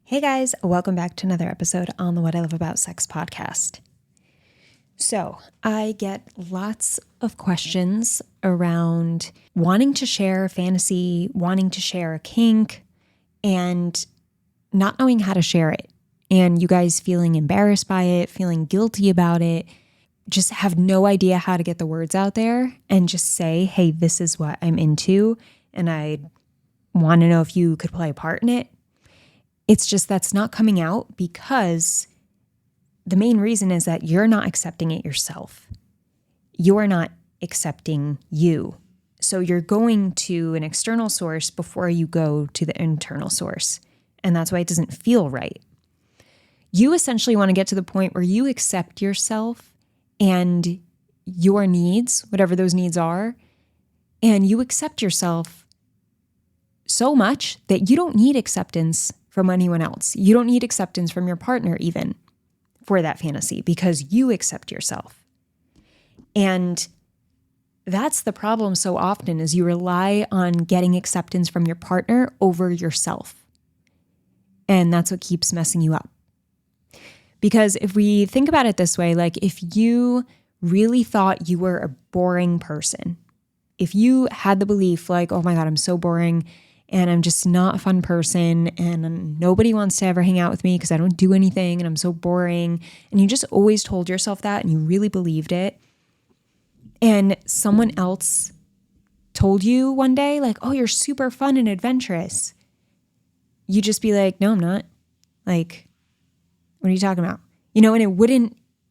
Hey guys, welcome back to another episode on the What I Love About Sex podcast. So, I get lots of questions around wanting to share a fantasy, wanting to share a kink, and not knowing how to share it. And you guys feeling embarrassed by it, feeling guilty about it, just have no idea how to get the words out there and just say, hey, this is what I'm into, and I want to know if you could play a part in it. It's just that's not coming out because the main reason is that you're not accepting it yourself. You're not accepting you. So you're going to an external source before you go to the internal source. And that's why it doesn't feel right. You essentially want to get to the point where you accept yourself and your needs, whatever those needs are, and you accept yourself so much that you don't need acceptance from anyone else. You don't need acceptance from your partner even for that fantasy because you accept yourself. And that's the problem so often is you rely on getting acceptance from your partner over yourself. And that's what keeps messing you up. Because if we think about it this way, like if you really thought you were a boring person, if you had the belief like, oh my God, I'm so boring and I'm just not a fun person and nobody wants to ever hang out with me because I don't do anything and I'm so boring. And you just always told yourself that and you really believed it. And someone else told you one day like, oh, you're super fun and adventurous. You just be like, no, I'm not. Like, what are you talking about? And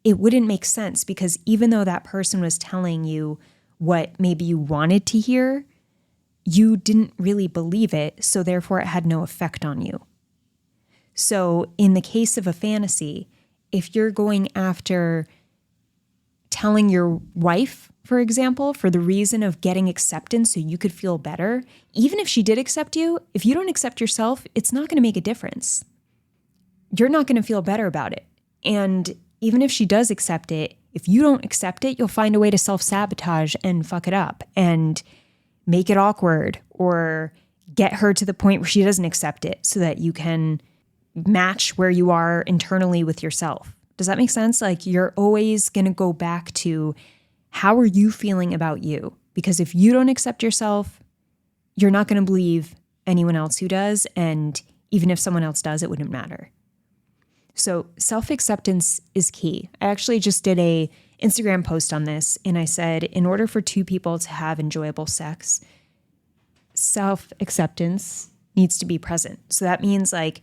it wouldn't make sense because even though that person was telling you what maybe you wanted to hear, you didn't really believe it, so therefore it had no effect on you. So in the case of a fantasy, if you're going after telling your wife, for example, for the reason of getting acceptance so you could feel better, even if she did accept you, if you don't accept yourself, it's not going to make a difference. You're not going to feel better about it. And even if she does accept it, if you don't accept it, you'll find a way to self-sabotage and fuck it up and make it awkward or get her to the point where she doesn't accept it so that you can match where you are internally with yourself. Does that make sense? Like you're always going to go back to how are you feeling about you? Because if you don't accept yourself, you're not going to believe anyone else who does. And even if someone else does, it wouldn't matter. So self-acceptance is key. I actually just did a Instagram post on this and I said, in order for two people to have enjoyable sex, self-acceptance needs to be present. So that means like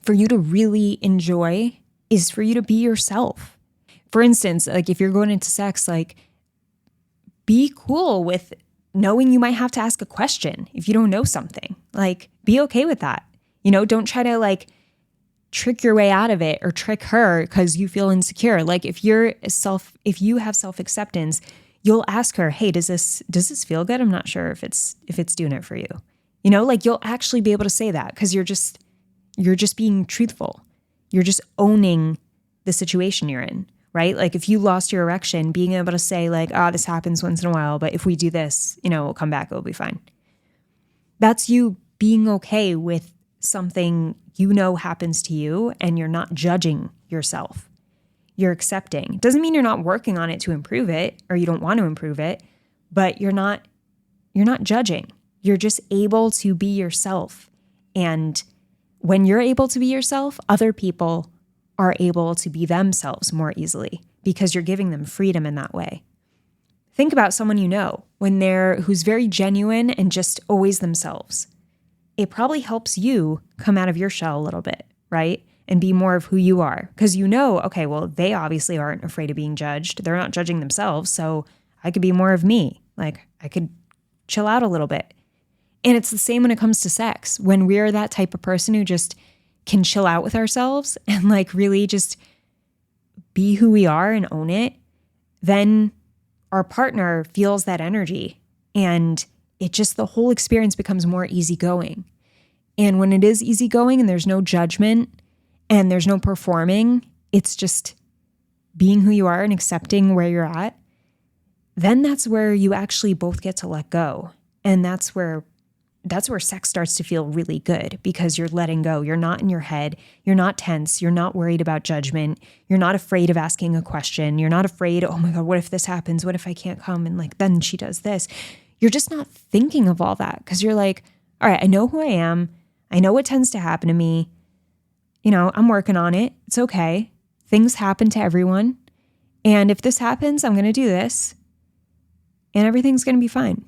for you to really enjoy is for you to be yourself. For instance, like if you're going into sex, like be cool with knowing you might have to ask a question if you don't know something. Like be okay with that. Don't try to like trick your way out of it or trick her because you feel insecure. Like if you have self-acceptance, you'll ask her, hey, does this feel good? I'm not sure if it's doing it for you. Like you'll actually be able to say that because you're just being truthful. You're just owning the situation you're in, right? Like if you lost your erection, being able to say like, this happens once in a while, but if we do this, we'll come back, it'll be fine. That's you being okay with something happens to you and you're not judging yourself. You're accepting. Doesn't mean you're not working on it to improve it or you don't want to improve it, but you're not judging. You're just able to be yourself. And when you're able to be yourself, other people are able to be themselves more easily because you're giving them freedom in that way. Think about someone who's very genuine and just always themselves. It probably helps you come out of your shell a little bit, right? And be more of who you are. Because okay, well, they obviously aren't afraid of being judged. They're not judging themselves. So I could be more of me. Like I could chill out a little bit. And it's the same when it comes to sex. When we're that type of person who just can chill out with ourselves and like really just be who we are and own it, then our partner feels that energy and the whole experience becomes more easygoing. And when it is easygoing and there's no judgment and there's no performing, it's just being who you are and accepting where you're at, then that's where you actually both get to let go. And that's where that's where sex starts to feel really good, because you're letting go. You're not in your head. You're not tense. You're not worried about judgment. You're not afraid of asking a question. You're not afraid, oh my God, what if this happens? What if I can't come? And like, then she does this. You're just not thinking of all that, because you're like, all right, I know who I am. I know what tends to happen to me. I'm working on it. It's okay. Things happen to everyone. And if this happens, I'm going to do this and everything's going to be fine.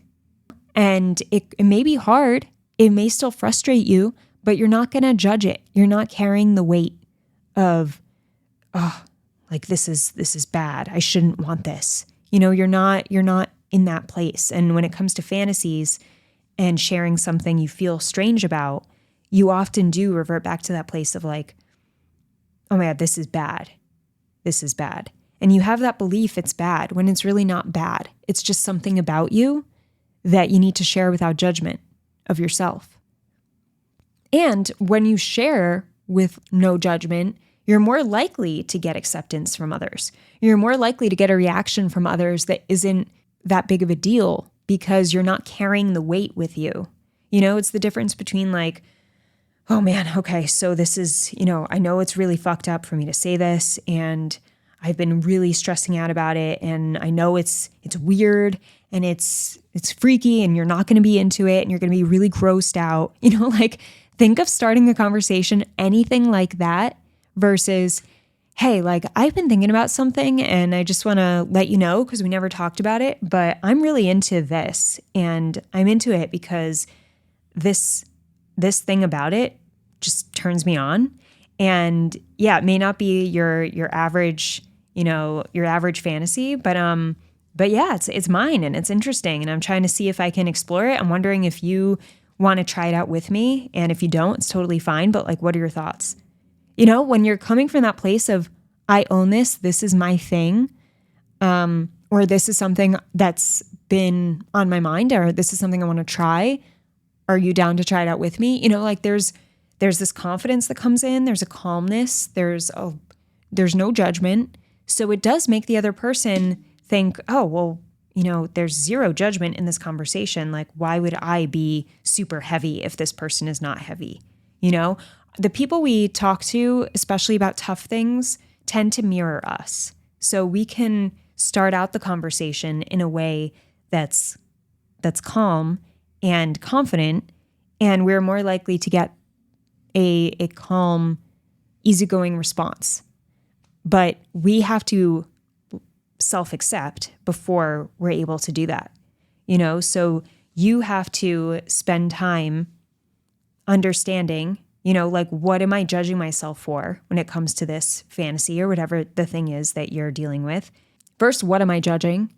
And it may be hard. It may still frustrate you, but you're not going to judge it. You're not carrying the weight of, like this is bad. I shouldn't want this. You're not in that place. And when it comes to fantasies and sharing something you feel strange about, you often do revert back to that place of like, oh my God, this is bad. This is bad. And you have that belief it's bad when it's really not bad. It's just something about you that you need to share without judgment of yourself. And when you share with no judgment, you're more likely to get acceptance from others. You're more likely to get a reaction from others that isn't that big of a deal, because you're not carrying the weight with you. It's the difference between like, oh man, okay, so this is, I know it's really fucked up for me to say this, and I've been really stressing out about it, and I know it's weird and it's freaky, and you're not going to be into it, and you're going to be really grossed out. Like think of starting a conversation, anything like that, versus, hey, like I've been thinking about something and I just want to let you know because we never talked about it, but I'm really into this, and I'm into it because this thing about it just turns me on. And yeah, it may not be your average, your average fantasy, but yeah, it's mine and it's interesting, and I'm trying to see if I can explore it. I'm wondering if you want to try it out with me, and if you don't, it's totally fine, but like, what are your thoughts? When you're coming from that place of, I own this is my thing, or this is something that's been on my mind, or this is something I want to try. Are you down to try it out with me? Like there's this confidence that comes in, there's a calmness, there's no judgment. So it does make the other person think, oh, well, there's zero judgment in this conversation. Like, why would I be super heavy if this person is not heavy? The people we talk to, especially about tough things, tend to mirror us. So we can start out the conversation in a way that's calm and confident, and we're more likely to get a calm, easygoing response. But we have to self-accept before we're able to do that. So you have to spend time understanding, like, what am I judging myself for when it comes to this fantasy or whatever the thing is that you're dealing with? First, what am I judging?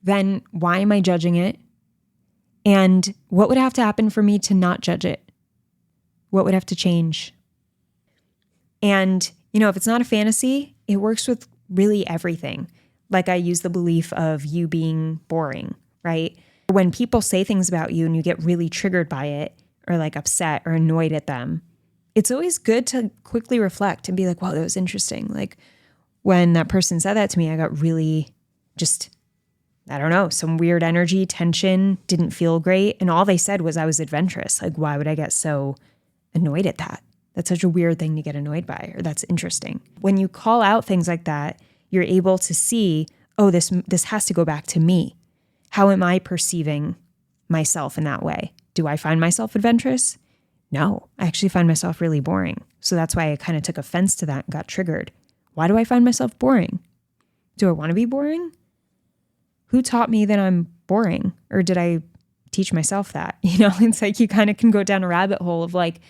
Then why am I judging it? And what would have to happen for me to not judge it? What would have to change? And, if it's not a fantasy, it works with really everything. Like I use the belief of you being boring, right? When people say things about you and you get really triggered by it, or like upset or annoyed at them, it's always good to quickly reflect and be like, wow, that was interesting. Like when that person said that to me, I got really just, I don't know, some weird energy, tension, didn't feel great. And all they said was I was adventurous. Like, why would I get so annoyed at that? That's such a weird thing to get annoyed by, or that's interesting. When you call out things like that, you're able to see, oh, this has to go back to me. How am I perceiving myself in that way? Do I find myself adventurous? No, I actually find myself really boring. So that's why I kind of took offense to that and got triggered. Why do I find myself boring? Do I want to be boring? Who taught me that I'm boring? Or did I teach myself that? It's like you kind of can go down a rabbit hole of like,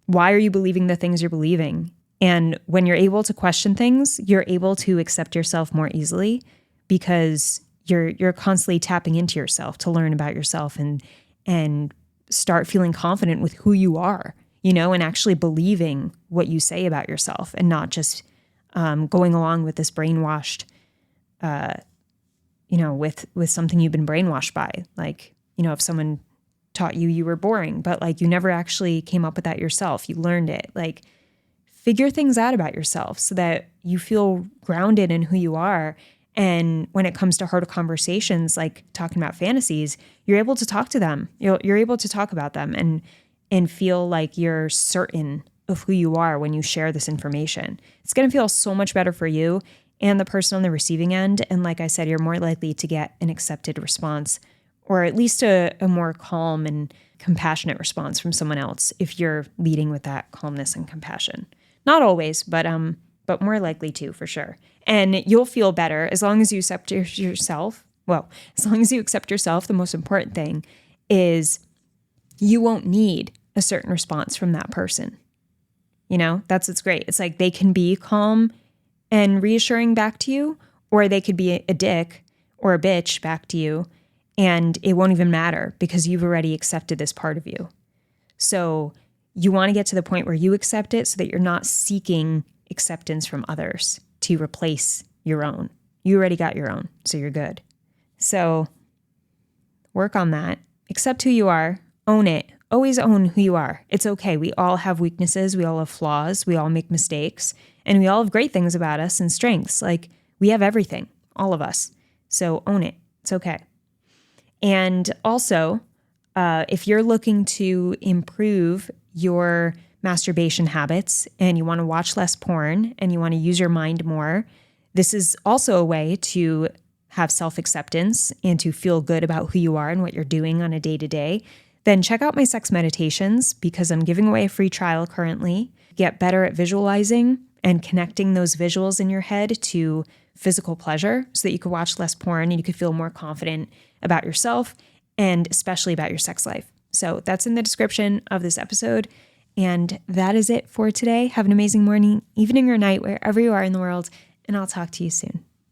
why are you believing the things you're believing? And when you're able to question things, you're able to accept yourself more easily, because you're constantly tapping into yourself to learn about yourself and start feeling confident with who you are, and actually believing what you say about yourself, and not just going along with this brainwashed, with something you've been brainwashed by. Like, if someone taught you were boring, but like you never actually came up with that yourself, you learned it. Like, figure things out about yourself so that you feel grounded in who you are, And when it comes to harder conversations, like talking about fantasies, you're able to talk to them. You're able to talk about them and feel like you're certain of who you are when you share this information. It's going to feel so much better for you and the person on the receiving end. And like I said, you're more likely to get an accepted response, or at least a more calm and compassionate response from someone else if you're leading with that calmness and compassion. Not always, but more likely to, for sure. And you'll feel better as long as you accept yourself. Well, as long as you accept yourself, the most important thing is you won't need a certain response from that person. That's what's great. It's like they can be calm and reassuring back to you, or they could be a dick or a bitch back to you, and it won't even matter because you've already accepted this part of you. So you want to get to the point where you accept it so that you're not seeking acceptance from others to replace your own. You already got your own, so you're good. So work on that. Accept who you are. Own it. Always own who you are. It's okay. We all have weaknesses. We all have flaws. We all make mistakes. And we all have great things about us and strengths. Like, we have everything, all of us. So own it. It's okay. And also, if you're looking to improve your masturbation habits and you want to watch less porn and you want to use your mind more, this is also a way to have self-acceptance and to feel good about who you are and what you're doing on a day-to-day. Then check out my sex meditations because I'm giving away a free trial currently. Get better at visualizing and connecting those visuals in your head to physical pleasure so that you could watch less porn and you could feel more confident about yourself and especially about your sex life. So that's in the description of this episode. And that is it for today. Have an amazing morning, evening, or night, wherever you are in the world, and I'll talk to you soon.